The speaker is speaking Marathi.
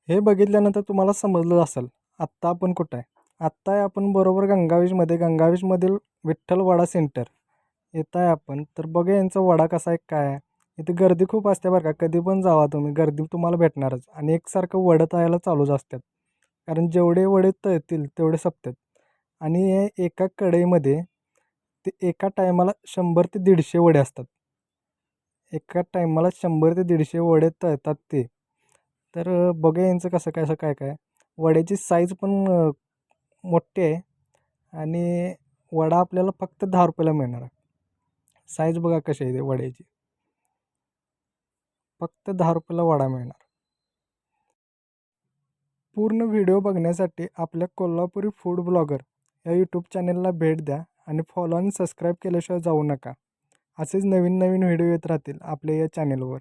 हे बघितल्यानंतर तुम्हाला समजलं असेल आत्ता आपण कुठं आहे. आत्ता आहे आपण बरोबर गंगावेशमध्ये. गंगावेशमधील विठ्ठल वडा सेंटर येत आहे आपण. तर बघा यांचा वडा कसा आहे, काय आहे. इथे गर्दी खूप असते बरं का. कधी पण जावा तुम्ही, गर्दी तुम्हाला भेटणारच. आणि एकसारखं वडं तळायला चालूच असतात. कारण जेवढे वडे तळतील तेवढे संपतात. आणि हे एका कढईमध्ये ते एका टायमाला 100 ते 150 वडे असतात. एका टायमाला 100 ते 150 वडे तळतात ते. तर बघा यांचं कसं काय असं काय काय. वड्याची साईज पण मोठी आहे. आणि वडा आपल्याला फक्त 10 रुपयाला मिळणार आहे. साईज बघा कशी आहे ते वड्याची. फक्त 10 रुपयाला वडा मिळणार. पूर्ण व्हिडिओ बघण्यासाठी आपल्या कोल्हापुरी फूड ब्लॉगर या यूट्यूब चॅनलला भेट द्या आणि फॉलो आणि सबस्क्राईब केल्याशिवाय जाऊ नका. असेच नवीन नवीन व्हिडिओ येत राहतील आपल्या या चॅनलवर.